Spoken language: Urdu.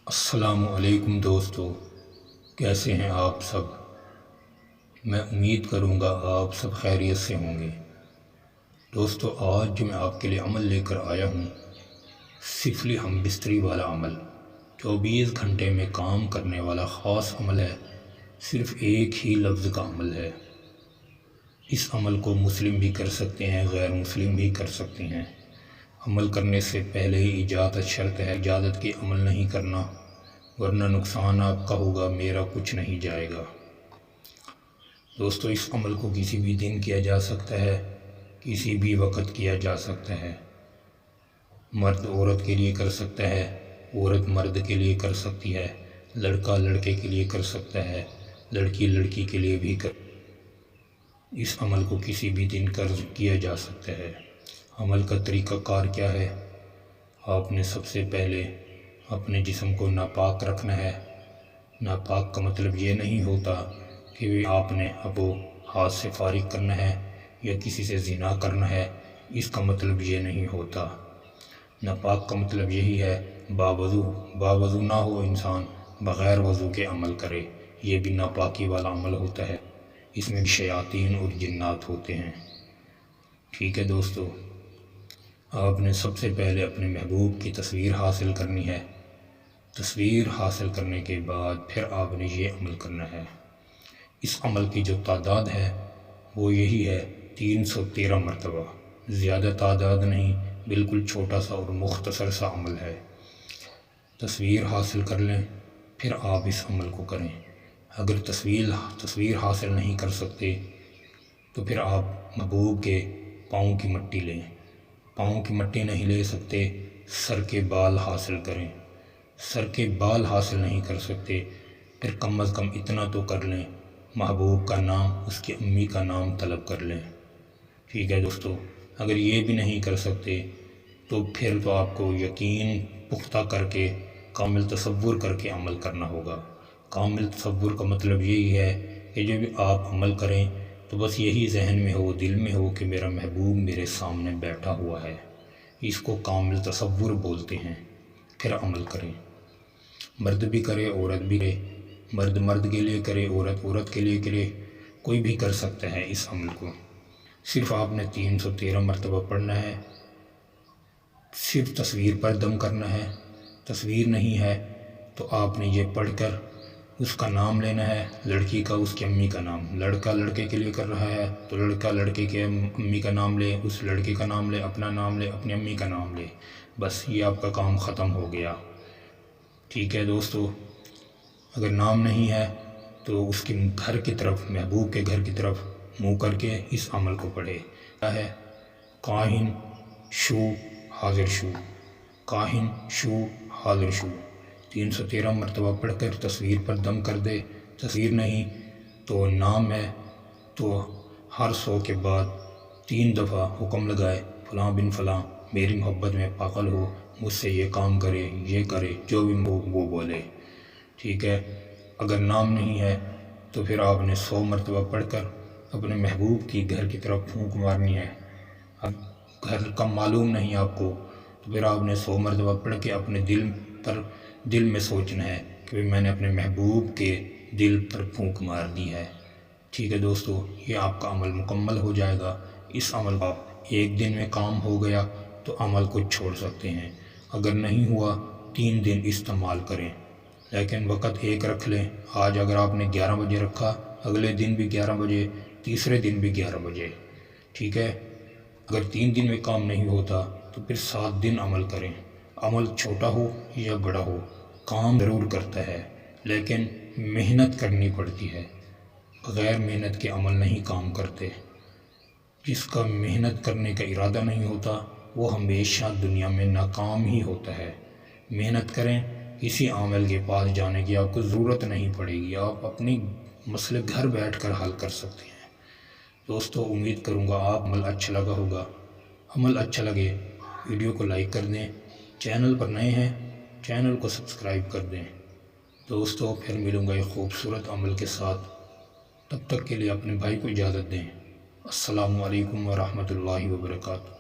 السلام علیکم دوستو، کیسے ہیں آپ سب؟ میں امید کروں گا آپ سب خیریت سے ہوں گے۔ دوستو، آج جو میں آپ کے لیے عمل لے کر آیا ہوں، سفلی ہم بستری والا عمل، 24 گھنٹے میں کام کرنے والا خاص عمل ہے۔ صرف ایک ہی لفظ کا عمل ہے۔ اس عمل کو مسلم بھی کر سکتے ہیں، غیر مسلم بھی کر سکتے ہیں۔ عمل کرنے سے پہلے ہی اجازت شرط ہے، اجازت کی عمل نہیں کرنا، ورنہ نقصان آپ کا ہوگا، میرا کچھ نہیں جائے گا۔ دوستو، اس عمل کو کسی بھی دن کیا جا سکتا ہے، کسی بھی وقت کیا جا سکتا ہے۔ مرد عورت کے لیے کر سکتا ہے، عورت مرد کے لیے کر سکتی ہے، لڑکا لڑکے کے لیے کر سکتا ہے، لڑکی لڑکی کے لیے بھی اس عمل کو کسی بھی دن کیا جا سکتا ہے۔ عمل کا طریقہ کار کیا ہے؟ آپ نے سب سے پہلے اپنے جسم کو ناپاک رکھنا ہے۔ ناپاک کا مطلب یہ نہیں ہوتا کہ آپ نے اب ہاتھ سے فارغ کرنا ہے یا کسی سے زنا کرنا ہے، اس کا مطلب یہ نہیں ہوتا۔ ناپاک کا مطلب یہی ہے باوضو نہ ہو، انسان بغیر وضو کے عمل کرے، یہ بھی ناپاکی والا عمل ہوتا ہے۔ اس میں شیاطین اور جنات ہوتے ہیں۔ ٹھیک ہے دوستو، آپ نے سب سے پہلے اپنے محبوب کی تصویر حاصل کرنی ہے۔ تصویر حاصل کرنے کے بعد پھر آپ نے یہ عمل کرنا ہے۔ اس عمل کی جو تعداد ہے وہ یہی ہے، 313 مرتبہ، زیادہ تعداد نہیں، بالکل چھوٹا سا اور مختصر سا عمل ہے۔ تصویر حاصل کر لیں، پھر آپ اس عمل کو کریں۔ اگر تصویر حاصل نہیں کر سکتے تو پھر آپ محبوب کے پاؤں کی مٹی لیں۔ پاؤں کی مٹی نہیں لے سکتے، سر کے بال حاصل کریں۔ سر کے بال حاصل نہیں کر سکتے، پھر کم از کم اتنا تو کر لیں، محبوب کا نام، اس کی امی کا نام طلب کر لیں۔ ٹھیک ہے دوستو، اگر یہ بھی نہیں کر سکتے تو پھر تو آپ کو یقین پختہ کر کے، کامل تصور کر کے عمل کرنا ہوگا۔ کامل تصور کا مطلب یہی ہے کہ جب آپ عمل کریں تو بس یہی ذہن میں ہو، دل میں ہو کہ میرا محبوب میرے سامنے بیٹھا ہوا ہے۔ اس کو کامل تصور بولتے ہیں۔ پھر عمل کریں، مرد بھی کرے، عورت بھی کرے، مرد مرد کے لیے کرے، عورت عورت کے لیے کرے، کوئی بھی کر سکتا ہے اس عمل کو۔ صرف آپ نے 313 مرتبہ پڑھنا ہے۔ صرف تصویر پر دم کرنا ہے۔ تصویر نہیں ہے تو آپ نے یہ پڑھ کر اس کا نام لینا ہے، لڑکی کا اس کی امی کا نام۔ لڑکا لڑکے کے لیے کر رہا ہے تو لڑکا لڑکے کے امی کا نام لے، اس لڑکے کا نام لے، اپنا نام لے، اپنی امی کا نام لے، بس یہ آپ کا کام ختم ہو گیا۔ ٹھیک ہے دوستو، اگر نام نہیں ہے تو اس کے گھر کی طرف، محبوب کے گھر کی طرف منہ کر کے اس عمل کو پڑھے۔ کیا ہے؟ کاہن شو حاضر شو، کاہن شو حاضر شو، 313 مرتبہ پڑھ کر تصویر پر دم کر دے۔ تصویر نہیں تو نام ہے تو ہر 100 کے بعد 3 دفعہ حکم لگائے، فلاں بن فلاں میری محبت میں پاگل ہو، مجھ سے یہ کام کرے، یہ کرے، جو بھی وہ بولے۔ ٹھیک ہے، اگر نام نہیں ہے تو پھر آپ نے 100 مرتبہ پڑھ کر اپنے محبوب کی گھر کی طرف پھونک مارنی ہے۔ اب گھر کا معلوم نہیں آپ کو تو پھر آپ نے 100 مرتبہ پڑھ کے اپنے دل میں سوچنا ہے کہ میں نے اپنے محبوب کے دل پر پھونک مار دی ہے۔ ٹھیک ہے دوستو، یہ آپ کا عمل مکمل ہو جائے گا۔ اس عمل کا ایک دن میں کام ہو گیا تو عمل کو چھوڑ سکتے ہیں، اگر نہیں ہوا 3 دن استعمال کریں، لیکن وقت ایک رکھ لیں۔ آج اگر آپ نے 11 بجے رکھا، اگلے دن بھی 11 بجے، تیسرے دن بھی 11 بجے۔ ٹھیک ہے، اگر 3 دن میں کام نہیں ہوتا تو پھر 7 دن عمل کریں۔ عمل چھوٹا ہو یا بڑا ہو، کام ضرور کرتا ہے، لیکن محنت کرنی پڑتی ہے۔ بغیر محنت کے عمل نہیں کام کرتے۔ جس کا محنت کرنے کا ارادہ نہیں ہوتا وہ ہمیشہ دنیا میں ناکام ہی ہوتا ہے۔ محنت کریں، کسی عامل کے پاس جانے کی آپ کو ضرورت نہیں پڑے گی، آپ اپنی مسئلے گھر بیٹھ کر حل کر سکتے ہیں۔ دوستو، امید کروں گا آپ عمل اچھا لگا ہوگا۔ عمل اچھا لگے ویڈیو کو لائک کر دیں، چینل پر نئے ہیں چینل کو سبسکرائب کر دیں۔ دوستو، پھر ملوں گا ایک خوبصورت عمل کے ساتھ، تب تک کے لیے اپنے بھائی کو اجازت دیں۔ السلام علیکم ورحمۃ اللہ وبرکاتہ۔